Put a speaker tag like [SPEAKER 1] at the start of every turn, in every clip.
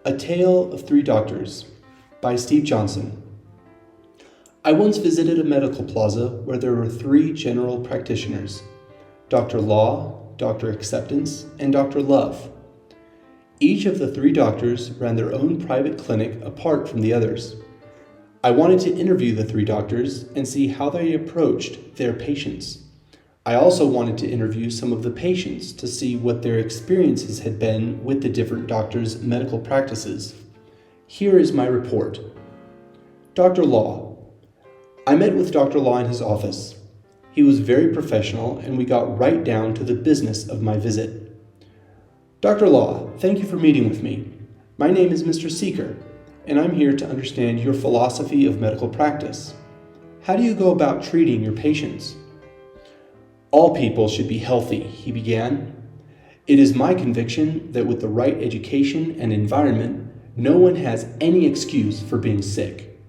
[SPEAKER 1] A Tale of Three Doctors by Steve Johnson. I once visited a medical plaza where there were three general practitioners, Dr. Law, Dr. Acceptance, and Dr. Love. Each of the three doctors ran their own private clinic apart from the others. I wanted to interview the three doctors and see how they approached their patients. I also wanted to interview some of the patients to see what their experiences had been with the different doctors' medical practices. Here is my report. Dr. Law. I met with Dr. Law in his office. He was very professional and we got right down to the business of my visit. Dr. Law, thank you for meeting with me. My name is Mr. Seeker, and I'm here to understand your philosophy of medical practice. How do you go about treating your patients? All people should be healthy, he began. It is my conviction that with the right education and environment, no one has any excuse for being sick.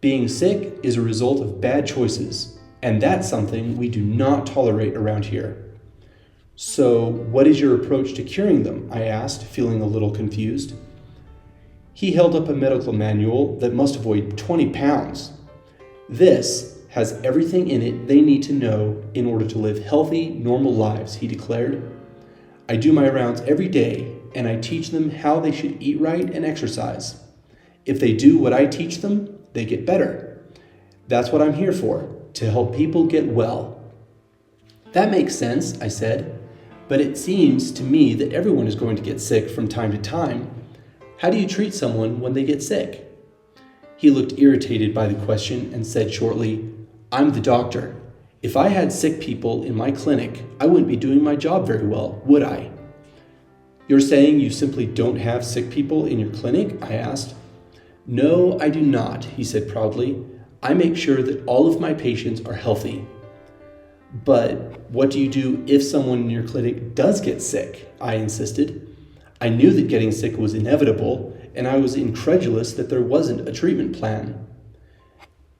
[SPEAKER 1] Being sick is a result of bad choices, and that's something we do not tolerate around here. So, what is your approach to curing them? I asked, feeling a little confused. He held up a medical manual that must have weighed 20 pounds. This has everything in it they need to know in order to live healthy, normal lives, he declared. I do my rounds every day, and I teach them how they should eat right and exercise. If they do what I teach them, they get better. That's what I'm here for, to help people get well. That makes sense, I said, but it seems to me that everyone is going to get sick from time to time. How do you treat someone when they get sick? He looked irritated by the question and said shortly, I'm the doctor. If I had sick people in my clinic, I wouldn't be doing my job very well, would I? You're saying you simply don't have sick people in your clinic? I asked. No, I do not, he said proudly. I make sure that all of my patients are healthy. But what do you do if someone in your clinic does get sick? I insisted. I knew that getting sick was inevitable, and I was incredulous that there wasn't a treatment plan.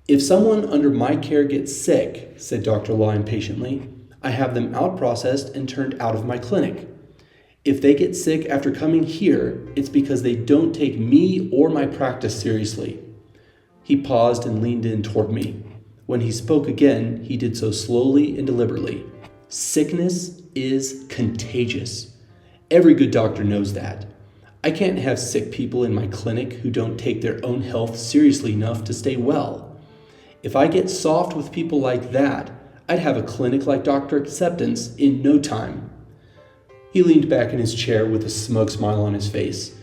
[SPEAKER 1] If someone under my care gets sick, said Dr. Law impatiently, I have them out-processed and turned out of my clinic. If they get sick after coming here, it's because they don't take me or my practice seriously. He paused and leaned in toward me. When he spoke again, he did so slowly and deliberately. Sickness is contagious. Every good doctor knows that. I can't have sick people in my clinic who don't take their own health seriously enough to stay well. If I get soft with people like that, I'd have a clinic like Dr. Acceptance in no time. He leaned back in his chair with a smug smile on his face.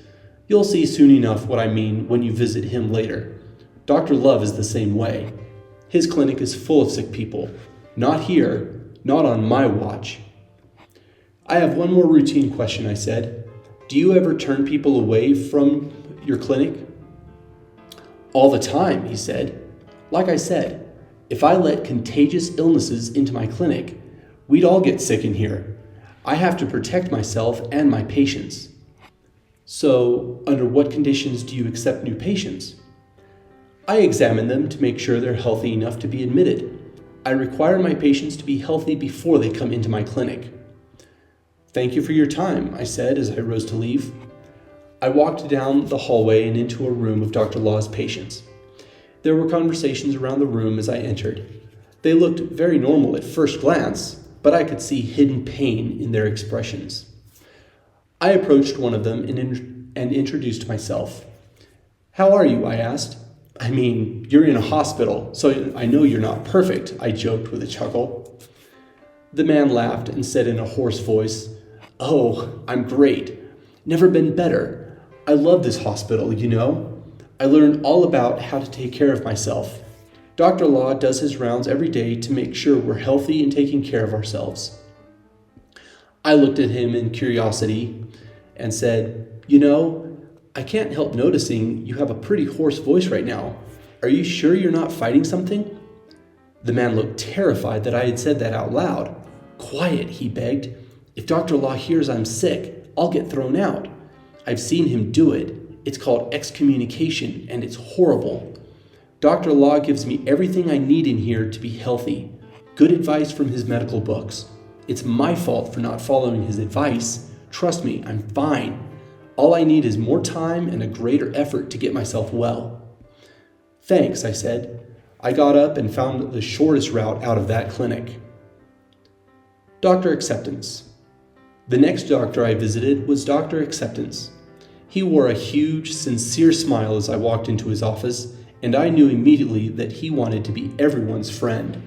[SPEAKER 1] You'll see soon enough what I mean when you visit him later. Dr. Love is the same way. His clinic is full of sick people. Not here, not on my watch. I have one more routine question, I said. Do you ever turn people away from your clinic? All the time, he said. Like I said, if I let contagious illnesses into my clinic, we'd all get sick in here. I have to protect myself and my patients. So, under what conditions do you accept new patients? I examine them to make sure they're healthy enough to be admitted. I require my patients to be healthy before they come into my clinic. Thank you for your time, I said as I rose to leave. I walked down the hallway and into a room of Dr. Law's patients. There were conversations around the room as I entered. They looked very normal at first glance, but I could see hidden pain in their expressions. I approached one of them and introduced myself. How are you? I asked. I mean, you're in a hospital, so I know you're not perfect, I joked with a chuckle. The man laughed and said in a hoarse voice, Oh, I'm great. Never been better. I love this hospital, you know. I learned all about how to take care of myself. Dr. Law does his rounds every day to make sure we're healthy and taking care of ourselves. I looked at him in curiosity and said, You know, I can't help noticing you have a pretty hoarse voice right now. Are you sure you're not fighting something? The man looked terrified that I had said that out loud. Quiet, he begged. If Dr. Law hears I'm sick, I'll get thrown out. I've seen him do it. It's called excommunication, and it's horrible. Dr. Law gives me everything I need in here to be healthy. Good advice from his medical books. It's my fault for not following his advice. Trust me, I'm fine. All I need is more time and a greater effort to get myself well." "Thanks," I said. I got up and found the shortest route out of that clinic. Dr. Acceptance. The next doctor I visited was Dr. Acceptance. He wore a huge, sincere smile as I walked into his office, and I knew immediately that he wanted to be everyone's friend.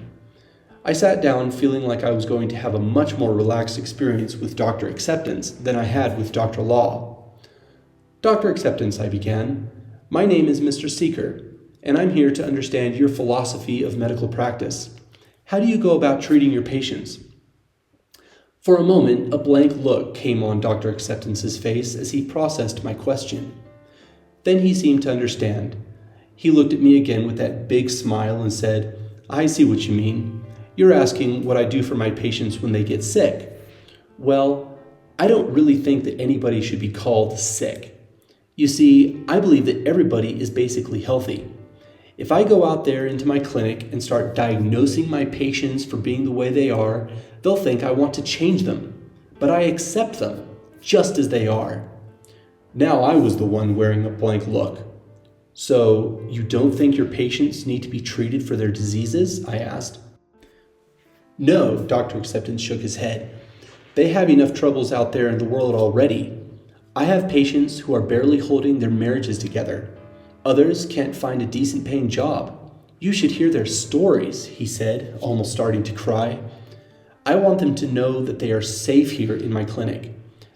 [SPEAKER 1] I sat down feeling like I was going to have a much more relaxed experience with Dr. Acceptance than I had with Dr. Law. "Dr. Acceptance," I began, "my name is Mr. Seeker, and I'm here to understand your philosophy of medical practice. How do you go about treating your patients?" For a moment, a blank look came on Dr. Acceptance's face as he processed my question. Then he seemed to understand. He looked at me again with that big smile and said, "I see what you mean. You're asking what I do for my patients when they get sick. Well, I don't really think that anybody should be called sick. You see, I believe that everybody is basically healthy. If I go out there into my clinic and start diagnosing my patients for being the way they are, they'll think I want to change them. But I accept them, just as they are." Now I was the one wearing a blank look. "So, you don't think your patients need to be treated for their diseases?" I asked. "No," Dr. Acceptance shook his head. "They have enough troubles out there in the world already. I have patients who are barely holding their marriages together. Others can't find a decent paying job. You should hear their stories," he said, almost starting to cry. "I want them to know that they are safe here in my clinic.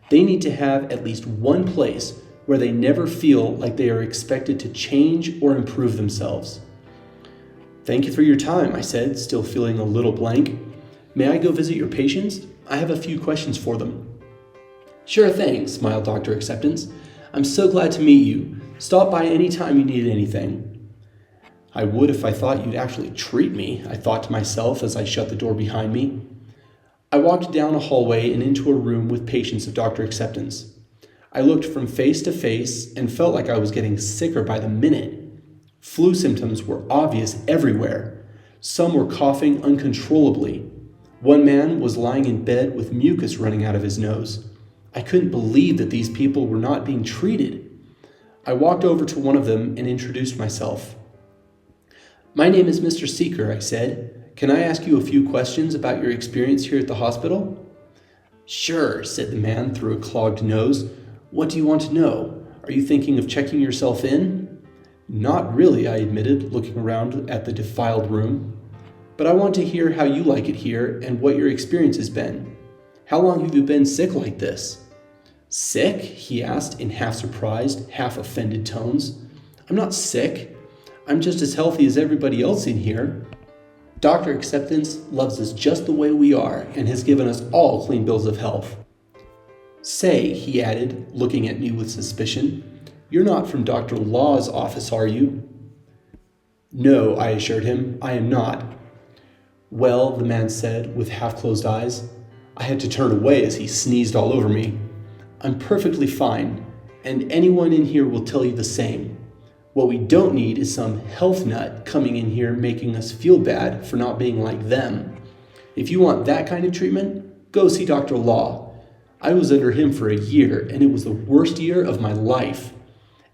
[SPEAKER 1] They need to have at least one place where they never feel like they are expected to change or improve themselves." "Thank you for your time," I said, still feeling a little blank. "May I go visit your patients? I have a few questions for them." "Sure thing," smiled Dr. Acceptance. "I'm so glad to meet you. Stop by any time you need anything." "I would if I thought you'd actually treat me," I thought to myself as I shut the door behind me. I walked down a hallway and into a room with patients of Dr. Acceptance. I looked from face to face and felt like I was getting sicker by the minute. Flu symptoms were obvious everywhere. Some were coughing uncontrollably. One man was lying in bed with mucus running out of his nose. I couldn't believe that these people were not being treated. I walked over to one of them and introduced myself. "My name is Mr. Seeker," I said. "Can I ask you a few questions about your experience here at the hospital?" "Sure," said the man through a clogged nose. "What do you want to know? Are you thinking of checking yourself in?" "Not really," I admitted, looking around at the defiled room. "But I want to hear how you like it here and what your experience has been. How long have you been sick like this?" "Sick?" he asked in half surprised, half offended tones. "I'm not sick. I'm just as healthy as everybody else in here. Dr. Acceptance loves us just the way we are and has given us all clean bills of health." "Say," he added, looking at me with suspicion, "you're not from Dr. Law's office, are you?" "No," I assured him, "I am not." "Well," the man said with half-closed eyes. I had to turn away as he sneezed all over me. "I'm perfectly fine, and anyone in here will tell you the same. What we don't need is some health nut coming in here making us feel bad for not being like them. If you want that kind of treatment, go see Dr. Law. I was under him for a year, and it was the worst year of my life.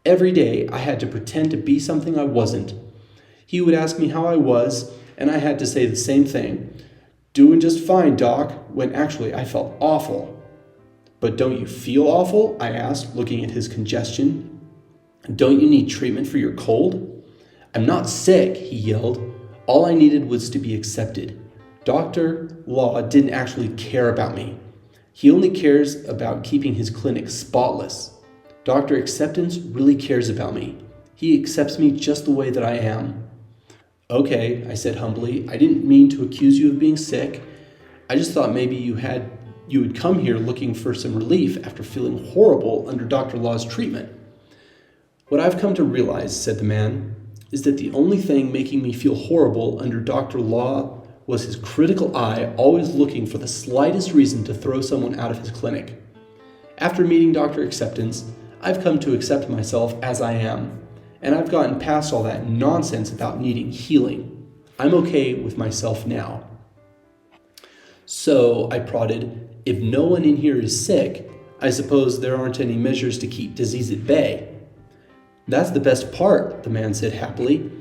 [SPEAKER 1] Every day I had to pretend to be something I wasn't. He would ask me how I was, and I had to say the same thing. 'Doing just fine, Doc,' when actually I felt awful." "But don't you feel awful?" I asked, looking at his congestion. "Don't you need treatment for your cold?" "I'm not sick," he yelled. "All I needed was to be accepted. Dr. Law didn't actually care about me. He only cares about keeping his clinic spotless. Dr. Acceptance really cares about me. He accepts me just the way that I am." "Okay," I said humbly. "I didn't mean to accuse you of being sick. I just thought maybe you would come here looking for some relief after feeling horrible under Dr. Law's treatment." "What I've come to realize," said the man, "is that the only thing making me feel horrible under Dr. Law was his critical eye always looking for the slightest reason to throw someone out of his clinic. After meeting Dr. Acceptance, I've come to accept myself as I am, and I've gotten past all that nonsense about needing healing. I'm okay with myself now." "So," I prodded, "if no one in here is sick, I suppose there aren't any measures to keep disease at bay. That's the best part, the man said happily.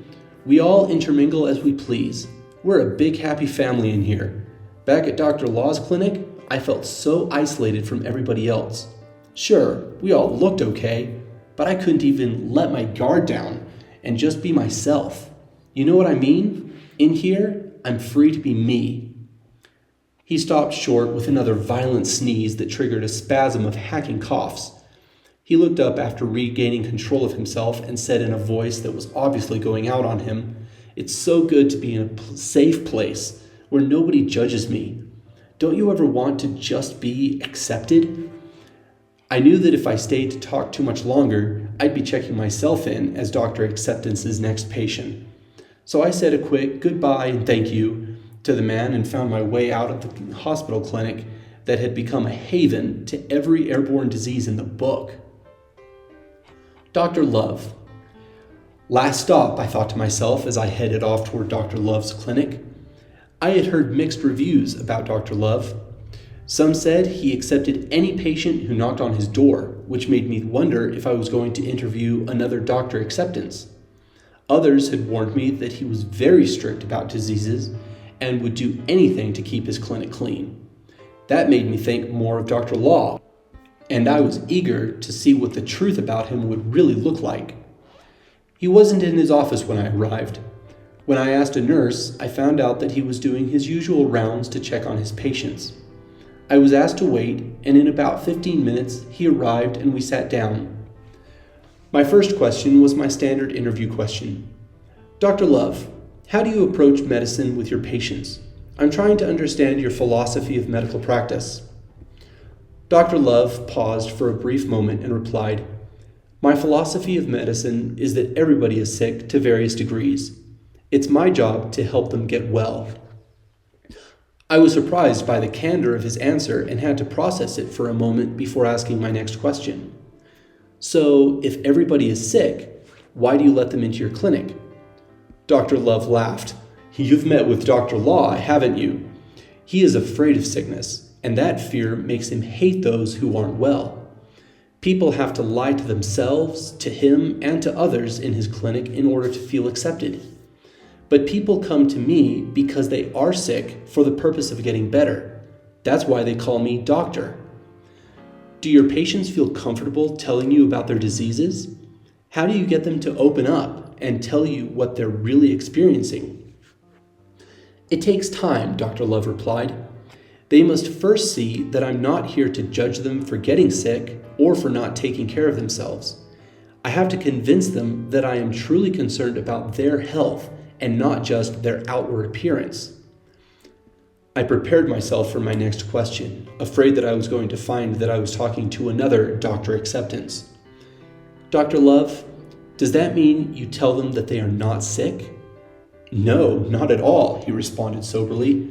[SPEAKER 1] We all intermingle as we please. We're a big happy family in here. Back at Dr. Law's clinic, I felt so isolated from everybody else. Sure, we all looked okay, but I couldn't even let my guard down and just be myself. You know what I mean? In here, I'm free to be me. He stopped short with another violent sneeze that triggered a spasm of hacking coughs. He looked up after regaining control of himself and said in a voice that was obviously going out on him, "It's so good to be in a safe place where nobody judges me. Don't you ever want to just be accepted?" I knew that if I stayed to talk too much longer, I'd be checking myself in as Dr. Acceptance's next patient. So I said a quick goodbye and thank you to the man and found my way out of the hospital clinic that had become a haven to every airborne disease in the book. Dr. Love. Last stop, I thought to myself as I headed off toward Dr. Love's clinic. I had heard mixed reviews about Dr. Love. Some said he accepted any patient who knocked on his door, which made me wonder if I was going to interview another Dr. Acceptance. Others had warned me that he was very strict about diseases and would do anything to keep his clinic clean. That made me think more of Dr. Law, and I was eager to see what the truth about him would really look like. He wasn't in his office when I arrived. When I asked a nurse, I found out that he was doing his usual rounds to check on his patients. I was asked to wait, and in about 15 minutes, he arrived and we sat down. My first question was my standard interview question. Dr. Love, how do you approach medicine with your patients? I'm trying to understand your philosophy of medical practice. Dr. Love paused for a brief moment and replied, My philosophy of medicine is that everybody is sick to various degrees. It's my job to help them get well. I was surprised by the candor of his answer and had to process it for a moment before asking my next question. So, if everybody is sick, why do you let them into your clinic? Dr. Love laughed. You've met with Dr. Law, haven't you? He is afraid of sickness, and that fear makes him hate those who aren't well. People have to lie to themselves, to him, and to others in his clinic in order to feel accepted. But people come to me because they are sick for the purpose of getting better. That's why they call me doctor. Do your patients feel comfortable telling you about their diseases? How do you get them to open up and tell you what they're really experiencing? It takes time, Dr. Love replied. They must first see that I'm not here to judge them for getting sick or for not taking care of themselves. I have to convince them that I am truly concerned about their health and not just their outward appearance. I prepared myself for my next question, afraid that I was going to find that I was talking to another Dr. Acceptance. Dr. Love, does that mean you tell them that they are not sick? No, not at all, he responded soberly.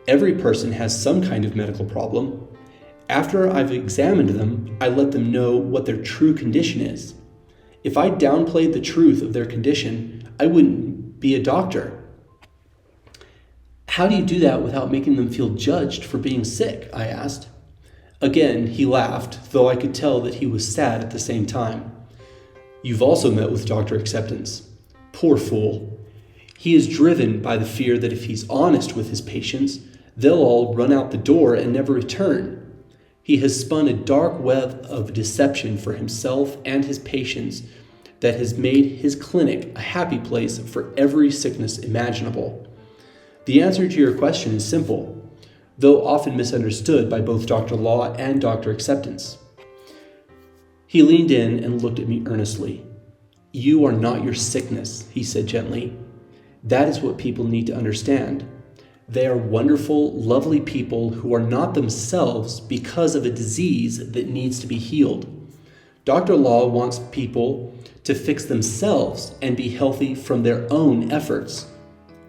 [SPEAKER 1] Every person has some kind of medical problem. After I've examined them, I let them know what their true condition is. If I downplayed the truth of their condition, I wouldn't be a doctor. How do you do that without making them feel judged for being sick? I asked. Again, he laughed, though I could tell that he was sad at the same time. You've also met with Dr. Acceptance. Poor fool. He is driven by the fear that if he's honest with his patients, they'll all run out the door and never return. He has spun a dark web of deception for himself and his patients that has made his clinic a happy place for every sickness imaginable. The answer to your question is simple, though often misunderstood by both Dr. Law and Dr. Acceptance. He leaned in and looked at me earnestly. You are not your sickness, he said gently. That is what people need to understand. They are wonderful, lovely people who are not themselves because of a disease that needs to be healed. Dr. Law wants people to fix themselves and be healthy from their own efforts.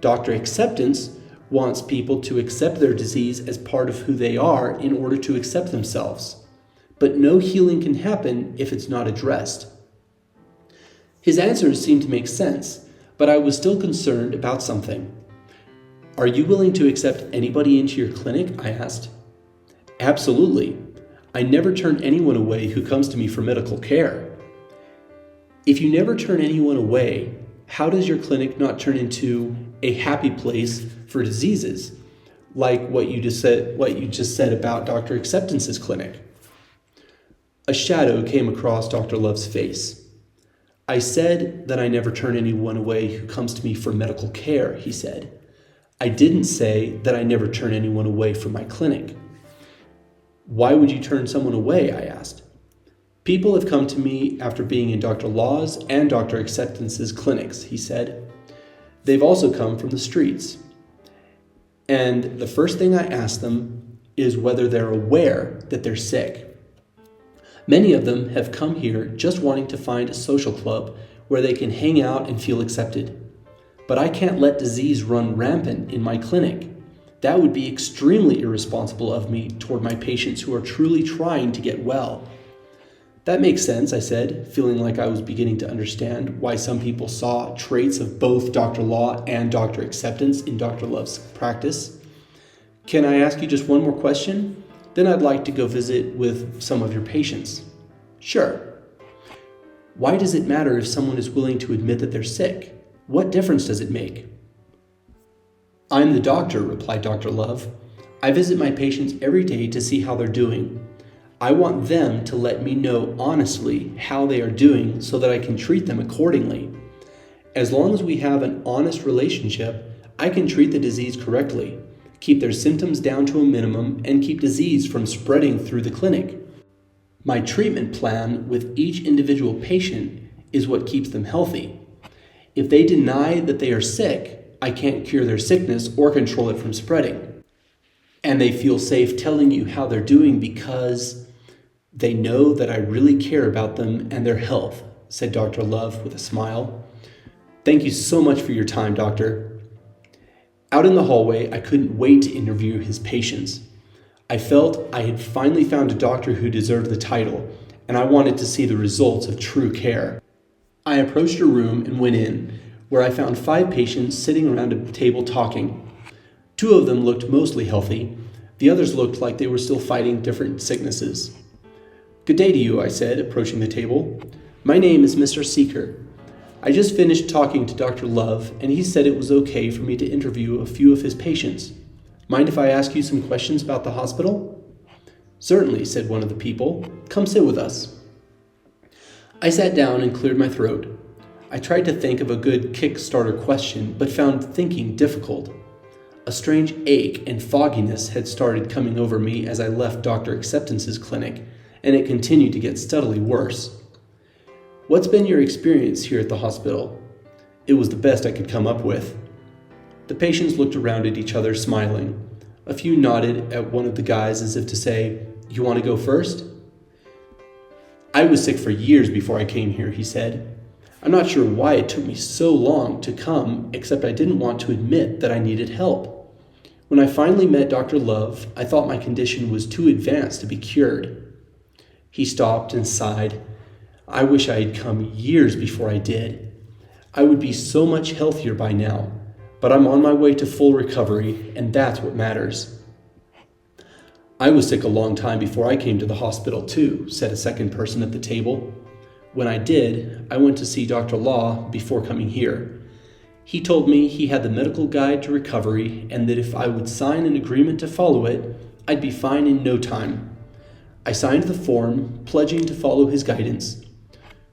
[SPEAKER 1] Dr. Acceptance wants people to accept their disease as part of who they are in order to accept themselves. But no healing can happen if it's not addressed. His answers seemed to make sense, but I was still concerned about something. Are you willing to accept anybody into your clinic? I asked. Absolutely. I never turn anyone away who comes to me for medical care. If you never turn anyone away, how does your clinic not turn into a happy place for diseases, like what you just said about Dr. Acceptance's clinic? A shadow came across Dr. Love's face. I said that I never turn anyone away who comes to me for medical care, he said. I didn't say that I never turn anyone away from my clinic. Why would you turn someone away? I asked. People have come to me after being in Dr. Law's and Dr. Acceptance's clinics, he said. They've also come from the streets. And the first thing I ask them is whether they're aware that they're sick. Many of them have come here just wanting to find a social club where they can hang out and feel accepted. But I can't let disease run rampant in my clinic. That would be extremely irresponsible of me toward my patients who are truly trying to get well. That makes sense, I said, feeling like I was beginning to understand why some people saw traits of both Dr. Law and Dr. Acceptance in Dr. Love's practice. Can I ask you just one more question? Then I'd like to go visit with some of your patients. Sure. Why does it matter if someone is willing to admit that they're sick? What difference does it make? I'm the doctor, replied Dr. Love. I visit my patients every day to see how they're doing. I want them to let me know honestly how they are doing so that I can treat them accordingly. As long as we have an honest relationship, I can treat the disease correctly, keep their symptoms down to a minimum, and keep disease from spreading through the clinic. My treatment plan with each individual patient is what keeps them healthy. If they deny that they are sick, I can't cure their sickness or control it from spreading. And they feel safe telling you how they're doing because they know that I really care about them and their health, said Dr. Love with a smile. Thank you so much for your time, doctor. Out in the hallway, I couldn't wait to interview his patients. I felt I had finally found a doctor who deserved the title, and I wanted to see the results of true care. I approached a room and went in, where I found 5 patients sitting around a table talking. 2 of them looked mostly healthy. The others looked like they were still fighting different sicknesses. Good day to you, I said, approaching the table. My name is Mr. Seeker. I just finished talking to Dr. Love, and he said it was okay for me to interview a few of his patients. Mind if I ask you some questions about the hospital? Certainly, said one of the people. Come sit with us. I sat down and cleared my throat. I tried to think of a good Kickstarter question, but found thinking difficult. A strange ache and fogginess had started coming over me as I left Dr. Acceptance's clinic, and it continued to get steadily worse. What's been your experience here at the hospital? It was the best I could come up with. The patients looked around at each other, smiling. A few nodded at one of the guys as if to say, "You want to go first?" I was sick for years before I came here, he said. I'm not sure why it took me so long to come, except I didn't want to admit that I needed help. When I finally met Dr. Love, I thought my condition was too advanced to be cured. He stopped and sighed. I wish I had come years before I did. I would be so much healthier by now, but I'm on my way to full recovery, and that's what matters. I was sick a long time before I came to the hospital too, said a second person at the table. When I did, I went to see Dr. Law before coming here. He told me he had the medical guide to recovery and that if I would sign an agreement to follow it, I'd be fine in no time. I signed the form, pledging to follow his guidance.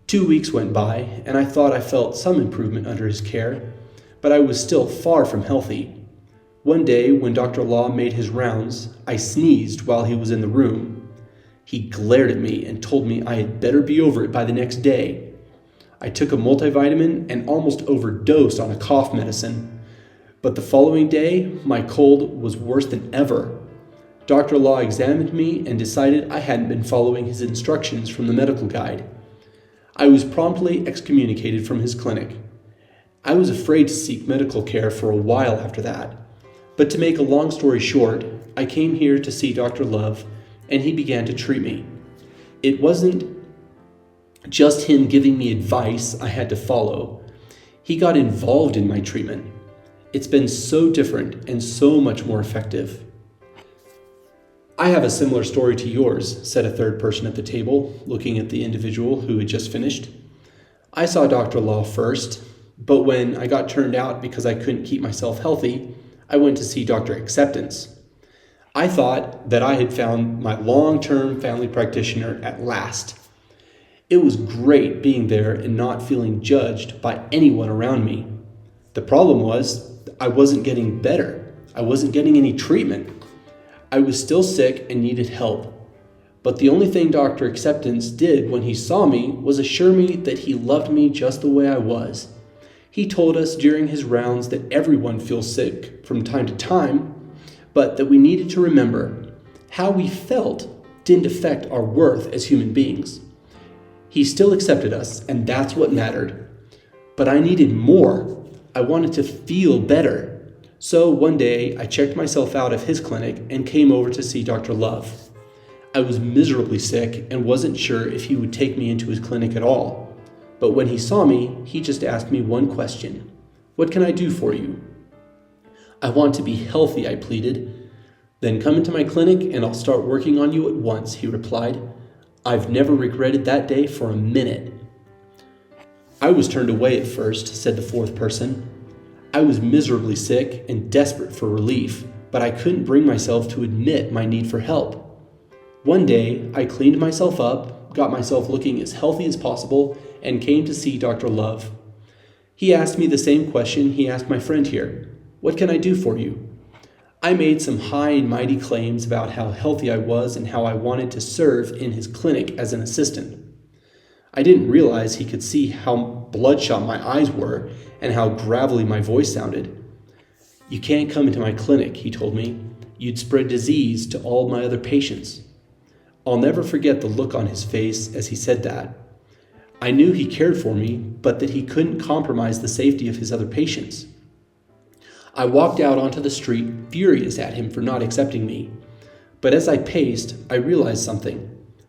[SPEAKER 1] 2 weeks went by, and I thought I felt some improvement under his care, but I was still far from healthy. One day, when Dr. Law made his rounds, I sneezed while he was in the room. He glared at me and told me I had better be over it by the next day. I took a multivitamin and almost overdosed on a cough medicine. But the following day, my cold was worse than ever. Dr. Law examined me and decided I hadn't been following his instructions from the medical guide. I was promptly excommunicated from his clinic. I was afraid to seek medical care for a while after that. But to make a long story short, I came here to see Dr. Love, and he began to treat me. It wasn't just him giving me advice I had to follow. He got involved in my treatment. It's been so different and so much more effective. I have a similar story to yours, said a third person at the table, looking at the individual who had just finished. I saw Dr. Law first, but when I got turned out because I couldn't keep myself healthy, I went to see Dr. Acceptance. I thought that I had found my long-term family practitioner at last. It was great being there and not feeling judged by anyone around me. The problem was I wasn't getting better. I wasn't getting any treatment. I was still sick and needed help. But the only thing Dr. Acceptance did when he saw me was assure me that he loved me just the way I was. He told us during his rounds that everyone feels sick from time to time, but that we needed to remember how we felt didn't affect our worth as human beings. He still accepted us, and that's what mattered. But I needed more. I wanted to feel better. So one day, I checked myself out of his clinic and came over to see Dr. Love. I was miserably sick and wasn't sure if he would take me into his clinic at all. But when he saw me, he just asked me one question. "What can I do for you?" "I want to be healthy," I pleaded. "Then come into my clinic and I'll start working on you at once," he replied. I've never regretted that day for a minute. "I was turned away at first," said the fourth person. "I was miserably sick and desperate for relief, but I couldn't bring myself to admit my need for help. One day, I cleaned myself up, got myself looking as healthy as possible, and came to see Dr. Love. He asked me the same question he asked my friend here. "What can I do for you?" I made some high and mighty claims about how healthy I was and how I wanted to serve in his clinic as an assistant. I didn't realize he could see how bloodshot my eyes were and how gravelly my voice sounded. "You can't come into my clinic," he told me. "You'd spread disease to all my other patients." I'll never forget the look on his face as he said that. I knew he cared for me, but that he couldn't compromise the safety of his other patients. I walked out onto the street, furious at him for not accepting me. But as I paced, I realized something.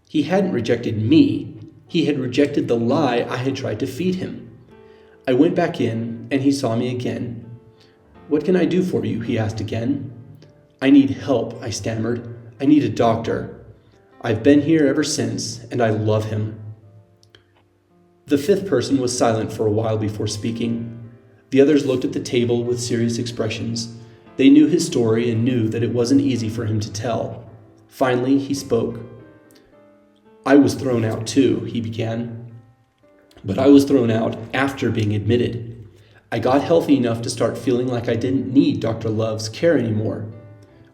[SPEAKER 1] He hadn't rejected me. He had rejected the lie I had tried to feed him. I went back in, and he saw me again. "What can I do for you?" he asked again. "I need help," I stammered. "I need a doctor. I've been here ever since, and I love him." The fifth person was silent for a while before speaking. The others looked at the table with serious expressions. They knew his story and knew that it wasn't easy for him to tell. Finally, he spoke. "I was thrown out too," he began. "But I was thrown out after being admitted. I got healthy enough to start feeling like I didn't need Dr. Love's care anymore.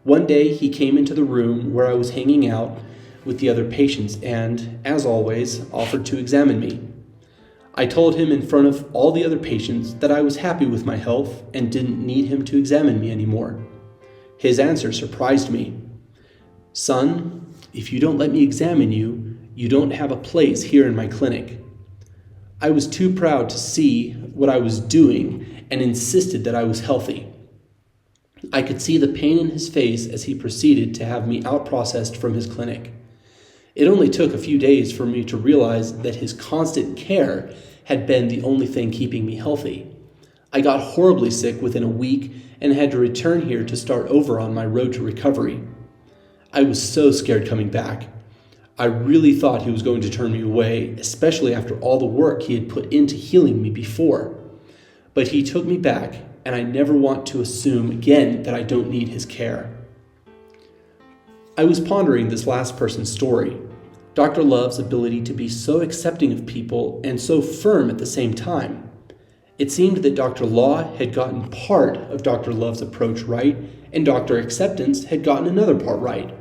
[SPEAKER 1] One day, he came into the room where I was hanging out with the other patients and, as always, offered to examine me. I told him in front of all the other patients that I was happy with my health and didn't need him to examine me anymore. His answer surprised me. "Son, if you don't let me examine you, you don't have a place here in my clinic." I was too proud to see what I was doing and insisted that I was healthy. I could see the pain in his face as he proceeded to have me out-processed from his clinic. It only took a few days for me to realize that his constant care had been the only thing keeping me healthy. I got horribly sick within a week and had to return here to start over on my road to recovery. I was so scared coming back. I really thought he was going to turn me away, especially after all the work he had put into healing me before. But he took me back, and I never want to assume again that I don't need his care. I was pondering this last person's story. Dr. Love's ability to be so accepting of people and so firm at the same time. It seemed that Dr. Law had gotten part of Dr. Love's approach right, and Dr. Acceptance had gotten another part right.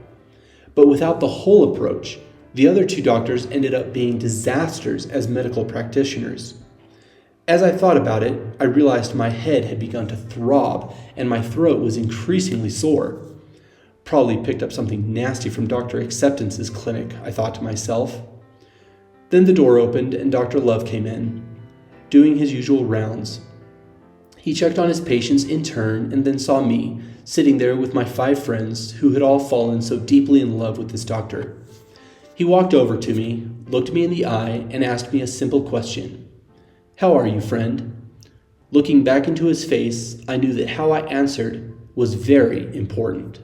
[SPEAKER 1] But without the whole approach, the other two doctors ended up being disasters as medical practitioners. As I thought about it, I realized my head had begun to throb and my throat was increasingly sore. Probably picked up something nasty from Dr. Acceptance's clinic, I thought to myself. Then the door opened and Dr. Love came in, doing his usual rounds. He checked on his patients in turn and then saw me, sitting there with my 5 friends who had all fallen so deeply in love with this doctor. He walked over to me, looked me in the eye, and asked me a simple question. "How are you, friend?" Looking back into his face, I knew that how I answered was very important.